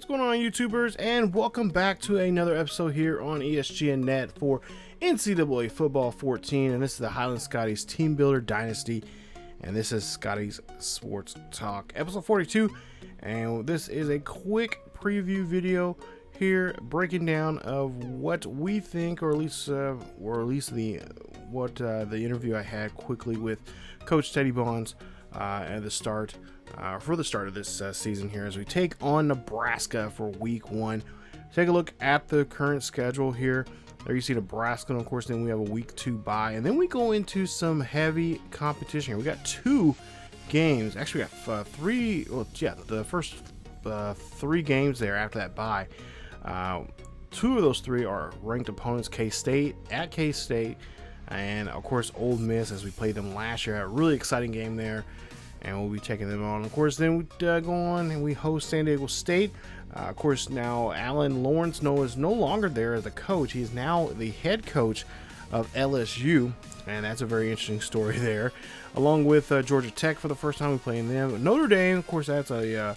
going on, YouTubers, and welcome back to another episode here on ESGNet for NCAA Football 14, and this is the Highland Scotties Team Builder Dynasty, and this is Scotties Sports Talk, episode 42, and this is a quick preview video here breaking down of what we think, or at least the interview I had quickly with Coach Teddy Bonds at the start. For the start of this season here, as we take on Nebraska for week 1. Take a look at the current schedule here. There you see Nebraska, and of course then we have a week 2 bye, and then we go into some heavy competition here. We got 2 games, actually we got 3, the first 3 games there after that bye. 2 of those 3 are ranked opponents, K-State at K-State, and of course Ole Miss, as we played them last year. A really exciting game there, and we'll be taking them on. Of course, then we go on and we host San Diego State. Of course, now Alan Lawrence is no longer there as a coach. He's now the head coach of LSU, and that's a very interesting story there. Along with Georgia Tech for the first time we playing them. Notre Dame, of course, that's a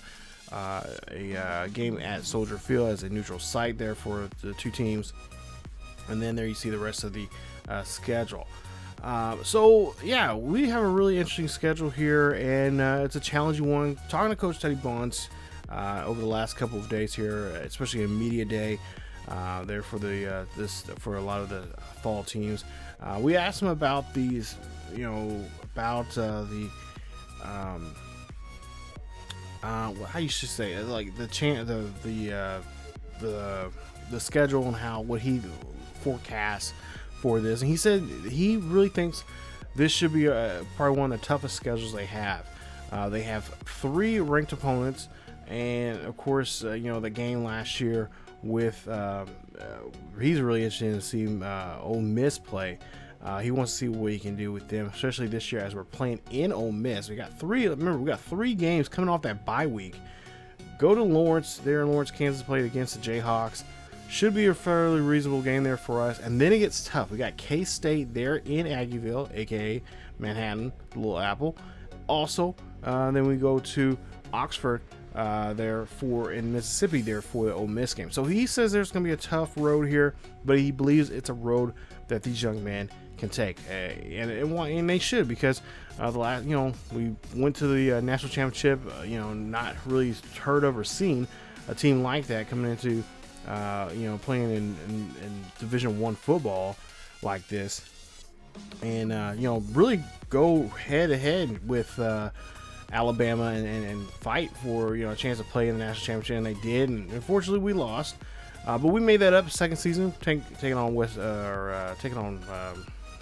game at Soldier Field as a neutral site there for the 2 teams. And then there you see the rest of the schedule. So yeah, we have a really interesting schedule here, and it's a challenging one. Talking to Coach Teddy Bonds over the last couple of days here, especially a media day there for the for a lot of the fall teams. We asked him about these, about how you should say it, like the schedule and what he forecasts for this, and he said he really thinks this should be probably one of the toughest schedules they have. They have 3 ranked opponents, and of course, the game last year with he's really interested in seeing Ole Miss play. He wants to see what he can do with them, especially this year as we're playing in Ole Miss. We got 3 games coming off that bye week. Go to Lawrence, there in Lawrence, Kansas, played against the Jayhawks. Should be a fairly reasonable game there for us. And then it gets tough. We got K-State there in Aggieville, aka Manhattan, the Little Apple. Also, then we go to Oxford in Mississippi there for the Ole Miss game. So he says there's going to be a tough road here, but he believes it's a road that these young men can take, and they should, because the last, we went to the national championship. Not really heard of or seen a team like that coming into playing in Division I football like this, and really go head to head with Alabama and fight for a chance to play in the national championship, and they did. And unfortunately, we lost, but we made that up second season, taking on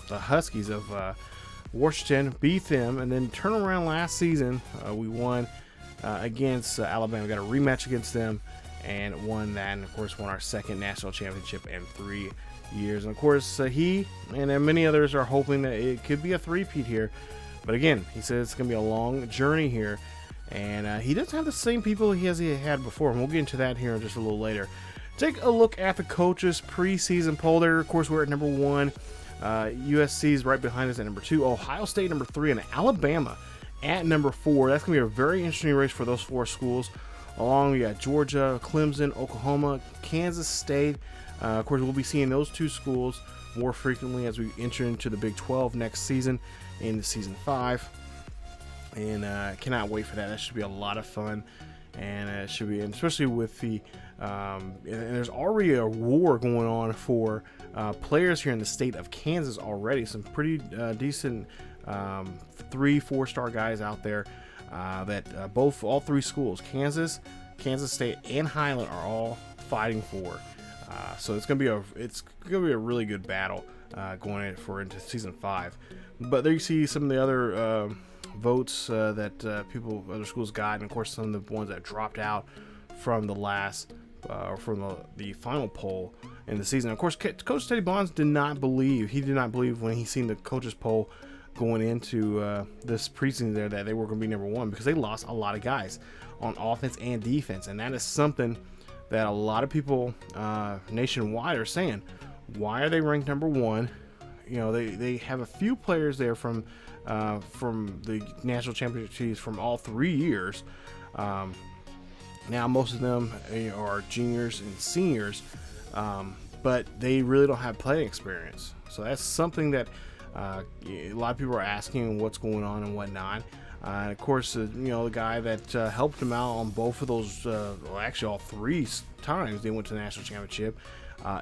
the Huskies of Washington, beat them, and then turn around last season. We won against Alabama. We got a rematch against them and won that, and of course won our second national championship in 3 years. And of course he and many others are hoping that it could be a three-peat here, but again, he says it's going to be a long journey here, and he doesn't have the same people he had before, and we'll get into that here in just a little later. Take a look at the coaches preseason poll there. Of course, we're at number 1. USC is right behind us at number 2. Ohio State number 3, and Alabama at number 4. That's going to be a very interesting race for those 4 schools. Along, we got Georgia, Clemson, Oklahoma, Kansas State. Of course, we'll be seeing those 2 schools more frequently as we enter into the Big 12 next season, in season 5. And cannot wait for that. That should be a lot of fun. And it should be, and especially with the, and there's already a war going on for players here in the state of Kansas already. Some pretty decent 3-4-star guys out there. That all 3 schools, Kansas State, and Highland, are all fighting for. So it's gonna be a really good battle going into season 5. But there you see some of the other votes that other schools got, and of course some of the ones that dropped out from the last the final poll in the season. Of course, Coach Teddy Bonds did not believe when he seen the coaches poll going into this preseason there that they were going to be number 1, because they lost a lot of guys on offense and defense, and that is something that a lot of people nationwide are saying. Why are they ranked number 1? They have a few players there from the national championship teams from all 3 years, Now, most of them are juniors and seniors, but they really don't have playing experience. So that's something that a lot of people are asking what's going on and whatnot. And of course, the guy that helped him out on both of those, actually all 3 times they went to the national championship,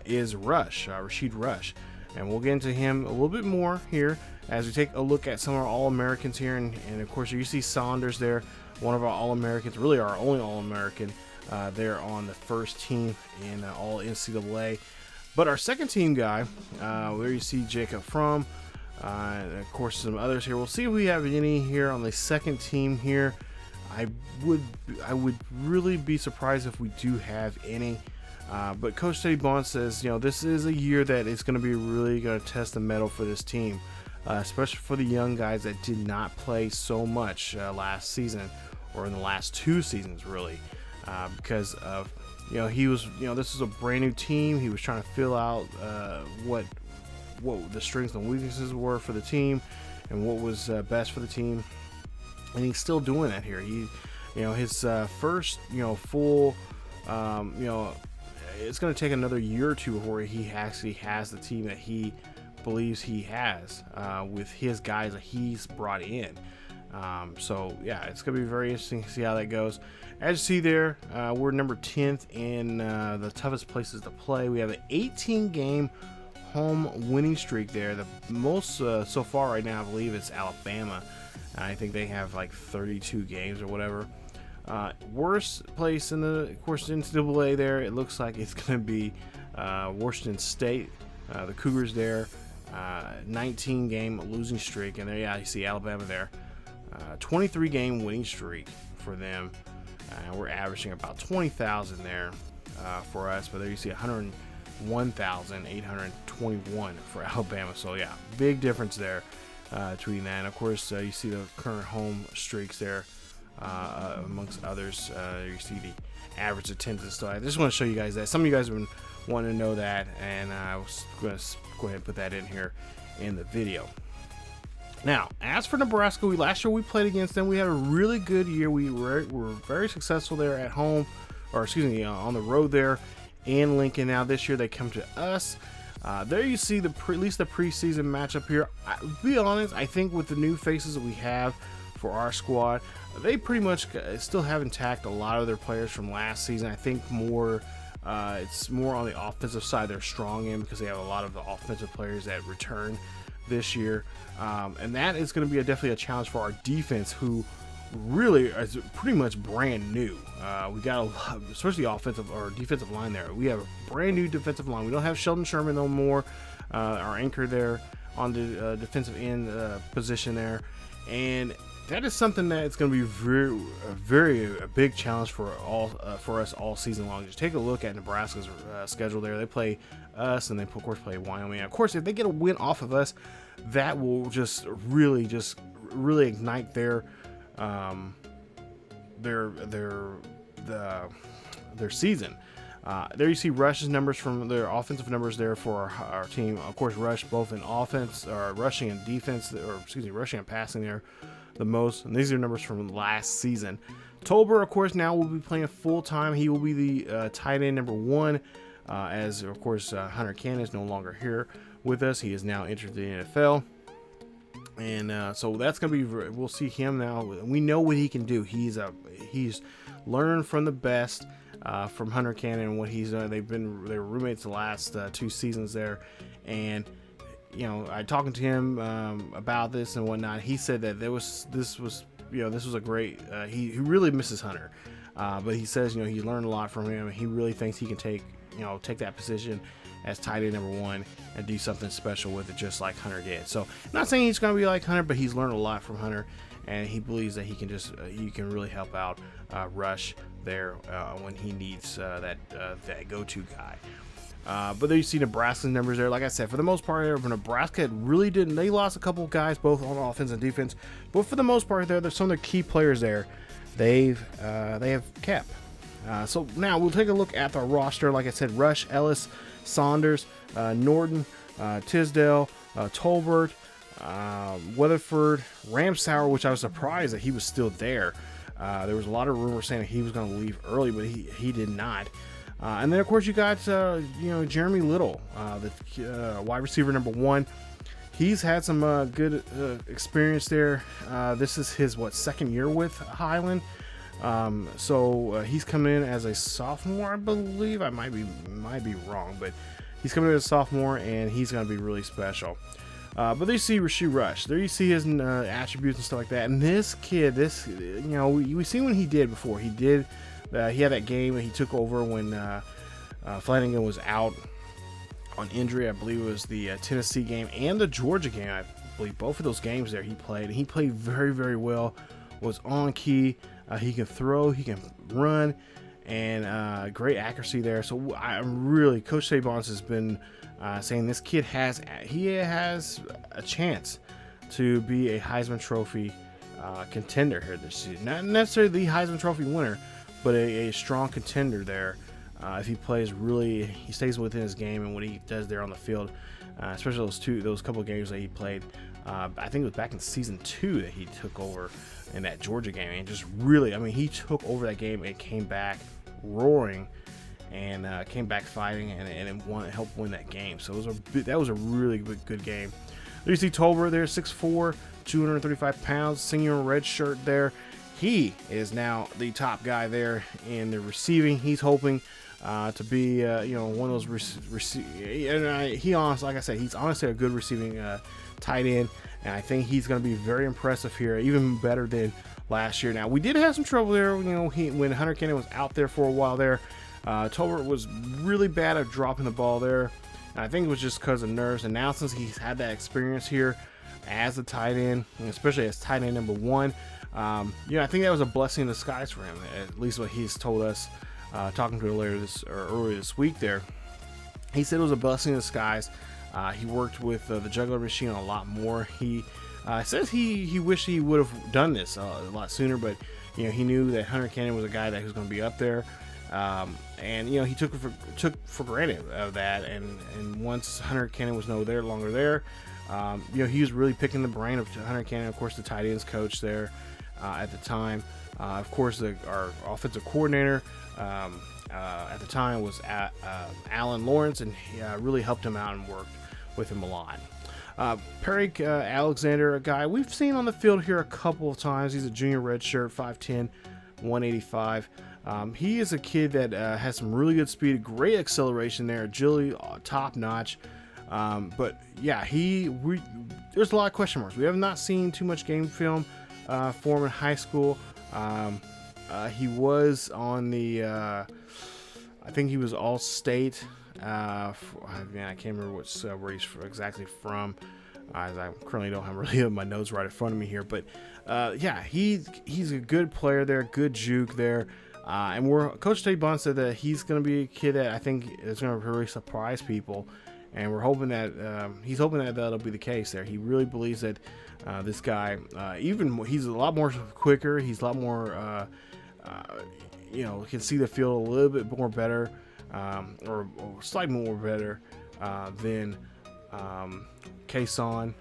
is Rasheed Rush. And we'll get into him a little bit more here as we take a look at some of our All-Americans here. And of course, you see Saunders there, one of our All-Americans, really our only All-American there on the first team in all NCAA. But our second team guy, where you see Jacob Fromm, and of course some others here. We'll see if we have any here on the second team here. I would really be surprised if we do have any. But Coach Teddy Bond says, this is a year that is going to be really going to test the mettle for this team, especially for the young guys that did not play so much last season or in the last 2 seasons, really, because of, he was, this was a brand new team. He was trying to fill out what the strengths and weaknesses were for the team and what was best for the team. And he's still doing that here. His first, full, it's going to take another year or 2 before he actually has the team that he believes he has with his guys that he's brought in. So yeah, it's going to be very interesting to see how that goes. As you see there, we're number 10th in the toughest places to play. We have an 18-game home winning streak there. The most so far right now, I believe, is Alabama. I think they have like 32 games or whatever. Worst place in the, of course, NCAA there, it looks like it's going to be Washington State. The Cougars there, 19-game losing streak. And there, yeah, you see Alabama there. 23-game winning streak for them. We're averaging about 20,000 there for us. But there you see 101,821 for Alabama. So, yeah, big difference there between that. And, of course, you see the current home streaks there. Amongst others, you see the average attendance. So I just want to show you guys that. Some of you guys have been wanting to know that, and I was going to go ahead and put that in here in the video. Now, as for Nebraska, last year we played against them. We had a really good year. We were very successful there at home, or excuse me, on the road there in Lincoln. Now this year they come to us. There you see at least the preseason matchup here. To be honest, I think with the new faces that we have for our squad, they pretty much still have intact a lot of their players from last season. I think it's more on the offensive side they're strong in, because they have a lot of the offensive players that return this year, and that is going to be definitely a challenge for our defense, who really is pretty much brand new. We got a lot, especially offensive or defensive line there. We have a brand new defensive line. We don't have Sheldon Sherman no more, our anchor there on the defensive end position there, and that is something that it's going to be a big challenge for us all season long. Just take a look at Nebraska's schedule there. They play us, and they of course play Wyoming. And of course, if they get a win off of us, that will just really ignite their season. There you see Rush's numbers from their offensive numbers there for our team. Of course, Rush both in offense or rushing and defense, rushing and passing there the most, and these are numbers from last season. Tolbert, of course, now will be playing full time. He will be the tight end number 1, as of course Hunter Cannon is no longer here with us. He is now entered the NFL, and so that's gonna be. We'll see him now. We know what he can do. He's learned from the best. From Hunter Cannon and what he's done. They were roommates the last 2 seasons there, and I talking to him about this and whatnot. He said that this was a great. He really misses Hunter, but he says he learned a lot from him. And he really thinks he can take that position as tight end number 1 and do something special with it, just like Hunter did. So, I'm not saying he's going to be like Hunter, but he's learned a lot from Hunter, and he believes that he can really help out Rush there when he needs that go-to guy. But there you see Nebraska's numbers there. Like I said, for the most part, Nebraska really didn't. They lost a couple of guys, both on offense and defense. But for the most part, there's some of their key players there. They have kept. So now we'll take a look at the roster. Like I said, Rush, Ellis, Saunders, Norton, Tisdale, Tolbert, Weatherford, Ramsauer, which I was surprised that he was still there. There was a lot of rumors saying that he was going to leave early, but he did not. And then, of course, you got Jeremy Little, the wide receiver number 1. He's had some good experience there. This is his second year with Highland. So he's coming in as a sophomore, I believe. I might be wrong, but he's coming in as a sophomore, and he's going to be really special. But there you see Rasheed Rush. There you see his attributes and stuff like that. And this kid, we see what he did before. He had that game that he took over when Flanagan was out on injury. I believe it was the Tennessee game and the Georgia game. I believe both of those games there he played. And he played very, very well. Was on key. He can throw. He can run. And great accuracy there. So I'm really, Coach Sabons has been saying this kid has a chance to be a Heisman Trophy contender here this season. Not necessarily the Heisman Trophy winner, but a strong contender there. If he stays within his game and what he does there on the field, especially those couple of games that he played. I think it was back in season 2 that he took over in that Georgia game, and just really, he took over that game and came back roaring, and came back fighting, and helped win that game. So that was a really good game. There you see Tolbert there, 6'4", 235 pounds, senior red shirt there. He is now the top guy there in the receiving. He's hoping to be, one of those like I said, he's honestly a good receiving tight end, and I think he's going to be very impressive here, even better than last year. Now, we did have some trouble there, when Hunter Cannon was out there for a while there. Tolbert was really bad at dropping the ball there, and I think it was just because of nerves. And now, since he's had that experience here as a tight end, especially as tight end number 1, I think that was a blessing in disguise for him, at least what he's told us, talking to him earlier this week there. He said it was a blessing in disguise. He worked with the juggler machine a lot more. He says he wished he would have done this a lot sooner, but he knew that Hunter Cannon was a guy that was going to be up there, and he took for granted of that. And once Hunter Cannon was no longer there, he was really picking the brain of Hunter Cannon, of course, the tight ends coach there at the time. Of course, our offensive coordinator at the time was Alan Lawrence, and he really helped him out and worked with him a lot. Perry Alexander, a guy we've seen on the field here a couple of times. He's a junior redshirt, 5'10", 185. He is a kid that has some really good speed, great acceleration there, agility top notch. But yeah, there's a lot of question marks. We have not seen too much game film for him in high school. He was on the, I think he was All-State. I can't remember where he's exactly from. As I currently don't have my notes right in front of me here, but he's a good player there, good juke there, and Coach Tabon said that he's going to be a kid that I think is going to really surprise people, and we're hoping that he's hoping that that'll be the case there. He really believes that this guy, he's a lot more quicker, he's a lot more, can see the field a little bit more better, or slightly more better than Kason,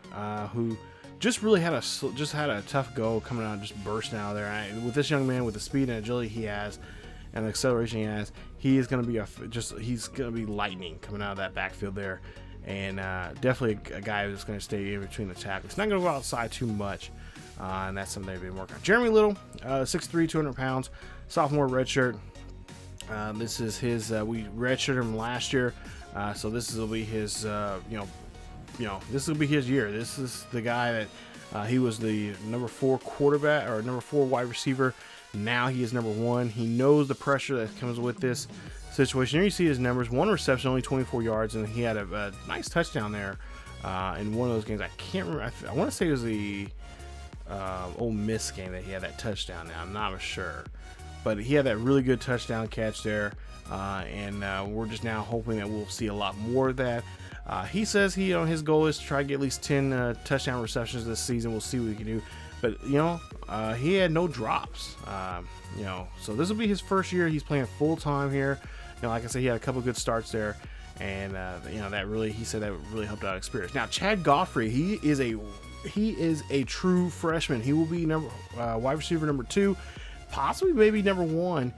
who just really had a tough go coming out, just bursting out of there. With this young man, with the speed and agility he has, and the acceleration he has, he is going to be he's going to be lightning coming out of that backfield there, and definitely a guy who's going to stay in between the tackles. He's not going to go outside too much, and that's something they've been working on. Jeremy Little, 6'3", 200 pounds, sophomore redshirt. This is his. We redshirted him last year, so this will be his. This will be his year. This is the guy that he was the number 4 quarterback or number 4 wide receiver. Now he is number 1. He knows the pressure that comes with this situation. Here you see his numbers: 1 reception, only 24 yards, and he had a nice touchdown there in one of those games. I can't remember. I want to say it was the Ole Miss game that he had that touchdown. Now I'm not sure. But he had that really good touchdown catch there, and we're just now hoping that we'll see a lot more of that. He says his goal is to try to get at least 10 touchdown receptions this season. We'll see what he can do. But, he had no drops. So this will be his first year. He's playing full-time here. Like I said, he had a couple good starts there. And, he said that really helped out experience. Now, Chad Godfrey, he is a true freshman. He will be wide receiver number 2. possibly maybe number one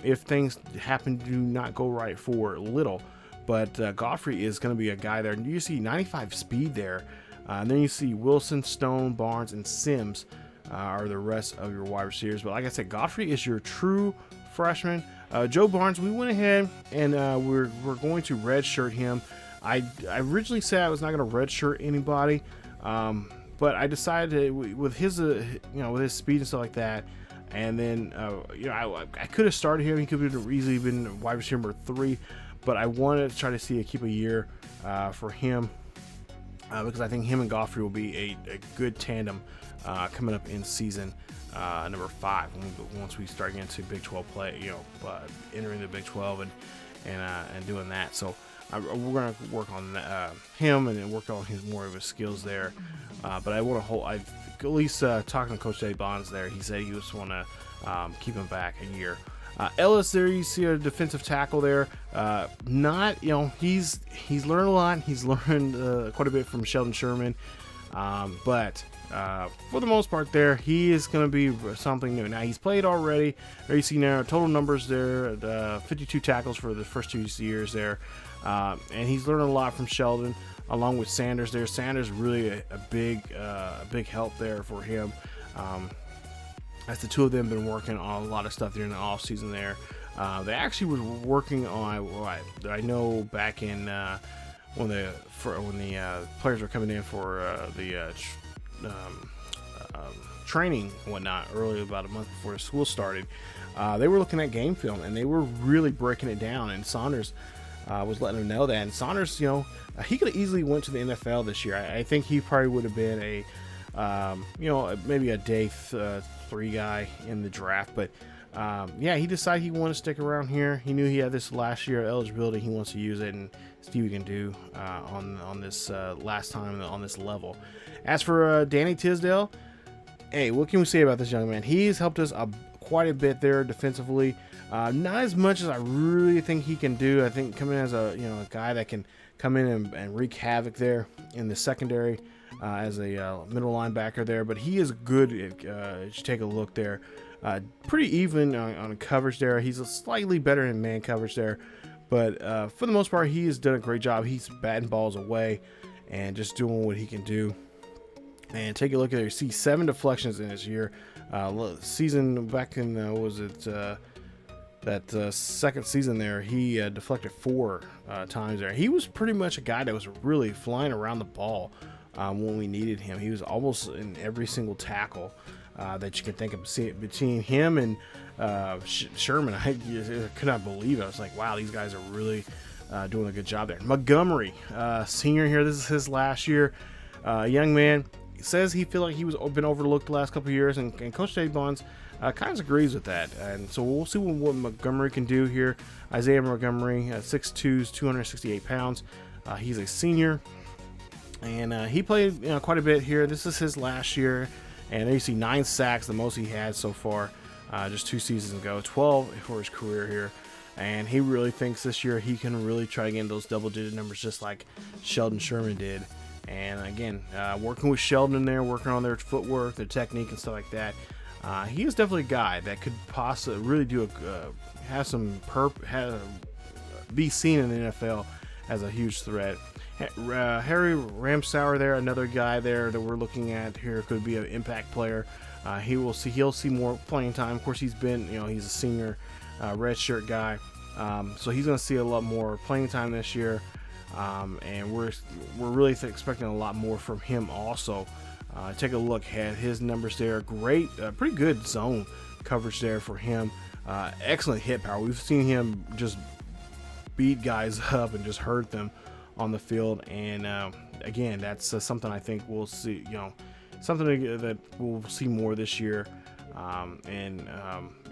if things happen to not go right for Little. But Godfrey is going to be a guy there. And you see 95 speed there. And then you see Wilson, Stone, Barnes, and Sims are the rest of your wide receivers. But like I said, Godfrey is your true freshman. Joe Barnes, we went ahead and we're going to redshirt him. I originally said I was not going to redshirt anybody, but I decided with his with his speed and stuff like that. And then I could have started him. He could have easily been wide receiver number 3, but I wanted to try to keep a year for him because I think him and Godfrey will be a good tandem coming up in season number 5 once we start getting to Big 12 play. Entering the Big 12 and doing that. So we're going to work on him and then work on more of his skills there. But I want to hold. At least talking to Coach Dave Bonds there, he said he just want to keep him back a year. Ellis there, you see a defensive tackle there. He's learned a lot. He's learned quite a bit from Sheldon Sherman. But for the most part there, he is going to be something new. Now, he's played already. There you see now total numbers there, 52 tackles for the first 2 years there. And he's learned a lot from Sheldon, along with Sanders there. Sanders really a big help there for him. As the two of them been working on a lot of stuff during the offseason there. They actually were working on, I know back in when the players were coming in for the training and whatnot early, about a month before the school started, they were looking at game film and they were really breaking it down, and Saunders was letting them know that. And Saunders, he could have easily went to the NFL this year. I think he probably would have been maybe a day 3 guy in the draft, but he decided he wanted to stick around here. He knew he had this last year eligibility. He wants to use it and see what he can do on this last time on this level. As for Danny Tisdale, hey, what can we say about this young man? He's helped us quite a bit there defensively. Not as much as I really think he can do. I think coming as a guy that can come in and wreak havoc there in the secondary as a middle linebacker there. But he is good. You take a look there. Pretty even on coverage there. He's slightly better in man coverage there. But for the most part, he has done a great job. He's batting balls away and just doing what he can do. And take a look at it. You see 7 deflections in this year. Season back in, that second season there, he deflected 4 times there. He was pretty much a guy that was really flying around the ball when we needed him. He was almost in every single tackle that you can think of. Between him and Sherman, I could not believe it. I was like, wow, these guys are really doing a good job there. Montgomery, senior here. This is his last year. Young man says he feels like he was been overlooked the last couple of years, and Coach Dave Bonds kind of agrees with that. And so we'll see what Montgomery can do here. Isaiah Montgomery, 6'2", 268 pounds. He's a senior, and he played quite a bit here. This is his last year, and there you see 9 sacks, the most he had so far, just 2 seasons ago, 12 for his career here. And he really thinks this year he can really try to get those double-digit numbers just like Sheldon Sherman did. And again, working with Sheldon in there, working on their footwork, their technique, and stuff like that. He is definitely a guy that could possibly really do be seen in the NFL as a huge threat. Harry Ramsauer there, another guy there that we're looking at here, could be an impact player. He'll see more playing time. Of course, he's been, he's a senior redshirt guy, so he's going to see a lot more playing time this year. And we're really expecting a lot more from him also. Take a look at his numbers there. Great, pretty good zone coverage there for him. Excellent hit power. We've seen him just beat guys up and just hurt them on the field. And again, that's something I think we'll see. Something that we'll see more this year.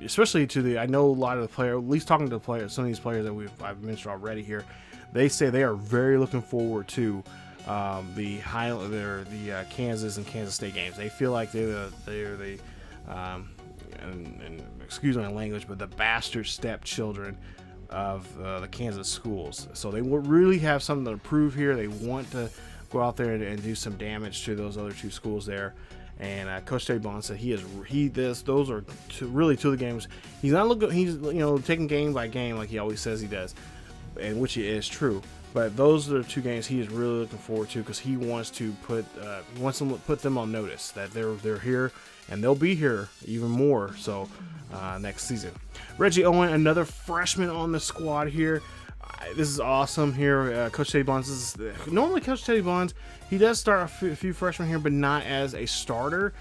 Especially I know a lot of the players, at least talking to the players, some of these players that I've mentioned already here, they say they are very looking forward to the Kansas and Kansas State games. They feel like they're the excuse my language, but the bastard stepchildren of the Kansas schools. So they will really have something to prove here. They want to go out there and do some damage to those other 2 schools there. And Coach Teddy Bond said those are really two of the games. He's not looking. He's taking game by game like he always says he does, and which is true. But those are the two games he is really looking forward to because he wants to put them on notice that they're here and they'll be here even more so next season. Reggie Owen, another freshman on the squad here. This is awesome here. Coach Teddy Bonds. Normally Coach Teddy Bonds, he does start a few freshmen here, but not as a starter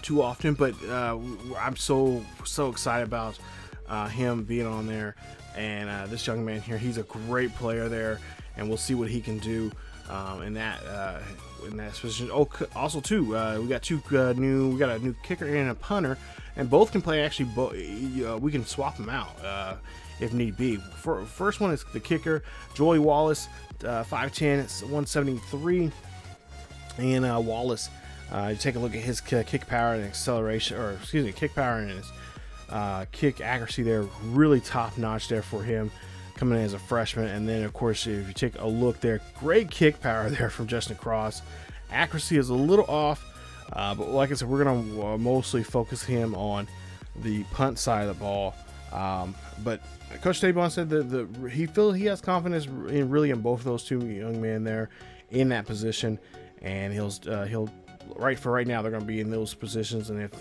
too often. But I'm so excited about him being on there. And this young man here, he's a great player there, and we'll see what he can do in that position. Oh, also too, we got a new kicker and a punter, and both can play. Actually, we can swap them out if need be. First one is the kicker, Joey Wallace, 5'10", 173, and Wallace. You take a look at his kick power and acceleration, kick power and his kick accuracy there, really top notch there for him coming in as a freshman. And then of course, if you take a look there, great kick power there from Justin Cross. Accuracy is a little off, but like I said, we're gonna mostly focus him on the punt side of the ball. But Coach Teddy Bond said that he has confidence in both of those two young men there in that position, and he'll right now they're going to be in those positions, and if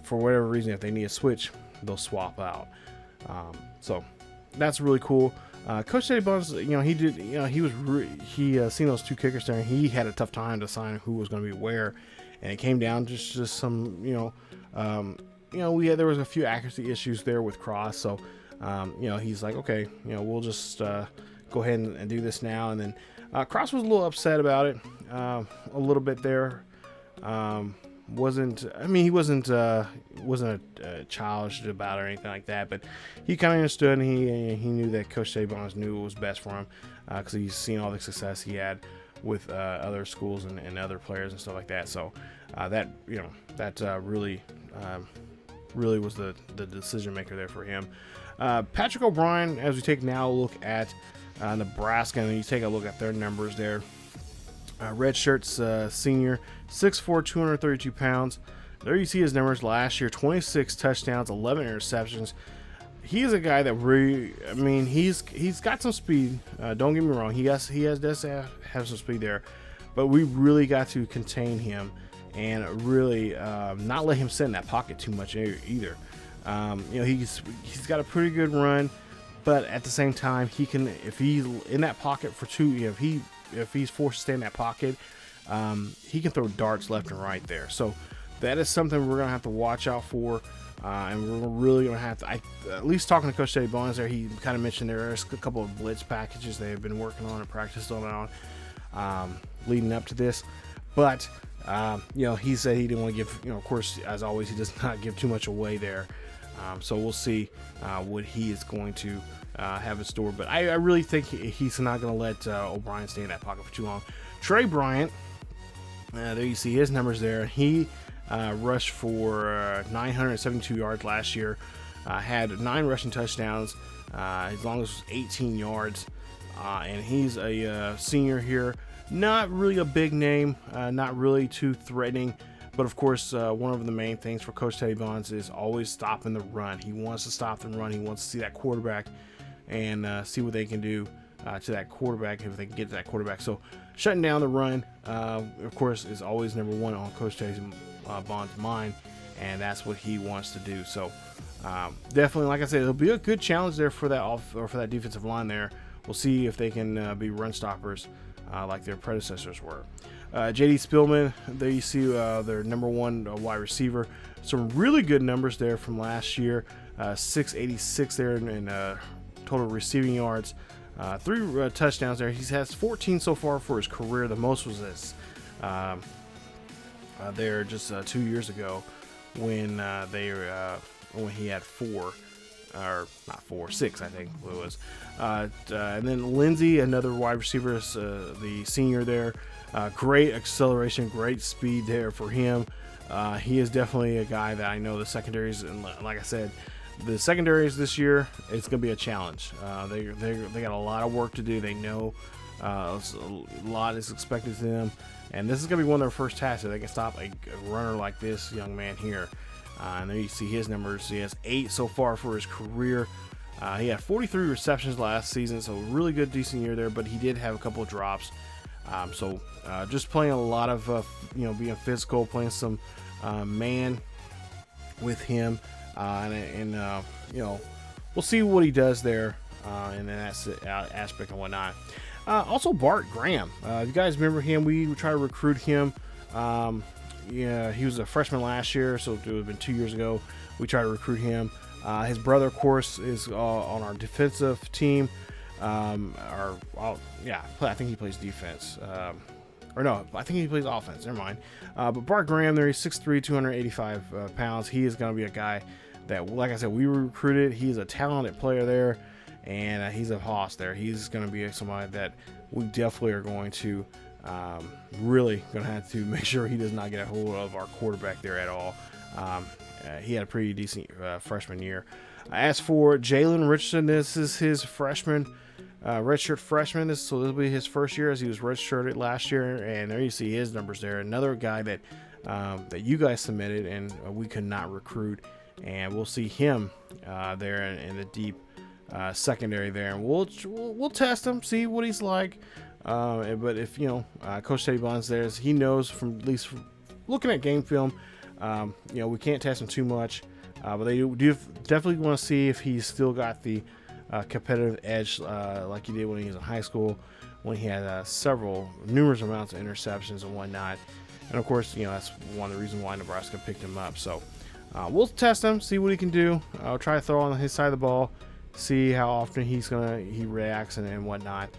for whatever reason if they need a switch, they'll swap out. So that's really cool. Coach Teddy Bonds, he seen those two kickers there, and he had a tough time deciding who was going to be where, and it came down to just some there was a few accuracy issues there with Cross, so he's like, okay, we'll just go ahead and do this now. And then Cross was a little upset about it, a little bit there. He wasn't childish about it or anything like that, but he kind of understood, and he knew that Coach Teddy Bonds knew what was best for him because he's seen all the success he had with other schools and other players and stuff like that. So that really was the decision maker there for him. Patrick O'Brien, as we take now a look at Nebraska, and you take a look at their numbers there. Red Shirt's senior, 6'4", 232 pounds. There you see his numbers last year: 26 touchdowns, 11 interceptions. He is a guy that really, he's got some speed. Don't get me wrong, he does have some speed there, but we really got to contain him and really not let him sit in that pocket too much either. He's got a pretty good run, but at the same time, he can, if he's in that pocket for if he's forced to stay in that pocket, he can throw darts left and right there. So that is something we're going to have to watch out for, and we're really going to have to, at least talking to Coach Teddy Bonds there, he kind of mentioned there's a couple of blitz packages they have been working on and practiced on leading up to this. But, he said he didn't want to give, of course, as always, he does not give too much away there. So we'll see what he is going to have in store. But I really think he's not going to let O'Brien stay in that pocket for too long. Trey Bryant, there you see his numbers there. He rushed for 972 yards last year, had 9 rushing touchdowns, as long as 18 yards. And he's a senior here. Not really a big name, not really too threatening. But of course, one of the main things for Coach Teddy Bonds is always stopping the run. He wants to stop the run. He wants to see that quarterback and see what they can do to that quarterback, if they can get to that quarterback. So shutting down the run, of course, is always number one on Coach Teddy Bonds' mind, and that's what he wants to do. So definitely, like I said, it'll be a good challenge there for that defensive line there. We'll see if they can be run stoppers like their predecessors were. J.D. Spielman, there you see their number one wide receiver. Some really good numbers there from last year. 686 there in total receiving yards. 3 touchdowns there. He has 14 so far for his career. The most was this there just 2 years ago when when he had 4. Or not 4, 6, I think it was. And then Lindsey, another wide receiver, the senior there. Great acceleration, great speed there for him. He is definitely a guy that I know the secondaries, and like I said, the secondaries this year, it's going to be a challenge. They got a lot of work to do. They know a lot is expected of them, And this is going to be one of their first tasks if they can stop a runner like this young man here. And there you see his numbers. He has 8 so far for his career. He had 43 receptions last season, so really good, decent year there, but he did have a couple of drops. So just playing a lot of, being physical, playing some man with him. We'll see what he does there in that aspect and whatnot. Also, Bart Graham. You guys remember him? We tried to recruit him. He was a freshman last year, so it would have been 2 years ago. We tried to recruit him. His brother, of course, is on our defensive team. I think he plays defense. I think he plays offense. Never mind. But Bart Graham there, he's 6'3", 285 pounds. He is going to be a guy that, like I said, we recruited. He's a talented player there, and he's a hoss there. He's going to be somebody that we definitely are going to really going to have to make sure he does not get a hold of our quarterback there at all. He had a pretty decent freshman year. As for Jalen Richardson, this is his freshman, redshirt freshman. This will be his first year, as he was redshirted last year. And there you see his numbers there. Another guy that you guys submitted and we could not recruit. And we'll see him there in the deep secondary there. And we'll test him, see what he's like. But if Coach Teddy Bonds there, he knows from at least looking at game film. We can't test him too much, but they do definitely want to see if he's still got the competitive edge like he did when he was in high school, when he had numerous amounts of interceptions and whatnot. And of course, that's one of the reasons why Nebraska picked him up. So we'll test him, see what he can do. I'll try to throw on his side of the ball, see how often he reacts and whatnot.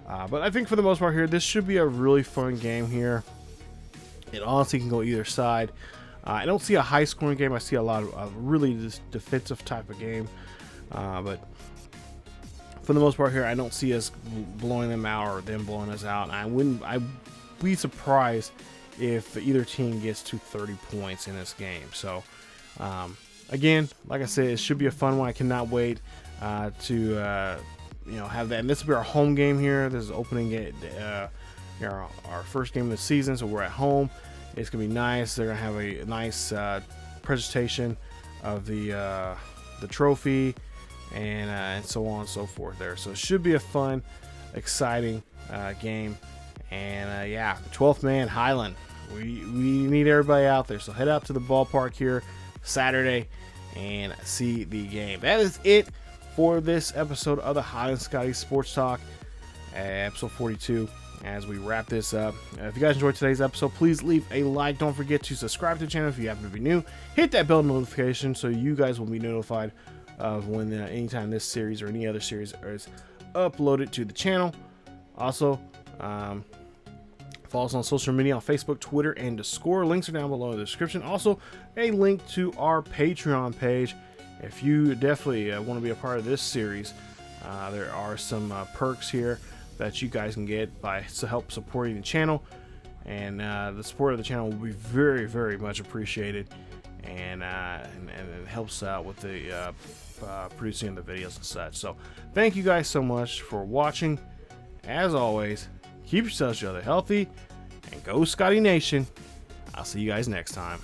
But I think for the most part here, this should be a really fun game here. It honestly can go either side. I don't see a high-scoring game. I see a lot of really just defensive type of game. But for the most part here, I don't see us blowing them out or them blowing us out. I'd be surprised if either team gets to 30 points in this game. So, again, like I said, it should be a fun one. I cannot wait to have that. And this will be our home game here. This is opening game, our first game of the season. So we're at home. It's going to be nice. They're going to have a nice presentation of the trophy and so on and so forth there. So it should be a fun, exciting game. And, 12th man, Highland. We need everybody out there. So head out to the ballpark here Saturday and see the game. That is it for this episode of the Highland Scotties Sports Talk, episode 42. As we wrap this up, if you guys enjoyed today's episode, please leave a like. Don't forget to subscribe to the channel if you happen to be new. Hit that bell notification so you guys will be notified of when anytime this series or any other series is uploaded to the channel. Also, follow us on social media on Facebook, Twitter, and Discord. Links are down below in the description. Also, a link to our Patreon page. If you definitely want to be a part of this series, there are some perks here that you guys can get by help supporting the channel, and the support of the channel will be very, very much appreciated, and it helps out with the producing the videos and such. So thank you guys so much for watching. As always, keep yourselves healthy and go Scotty Nation. I'll see you guys next time.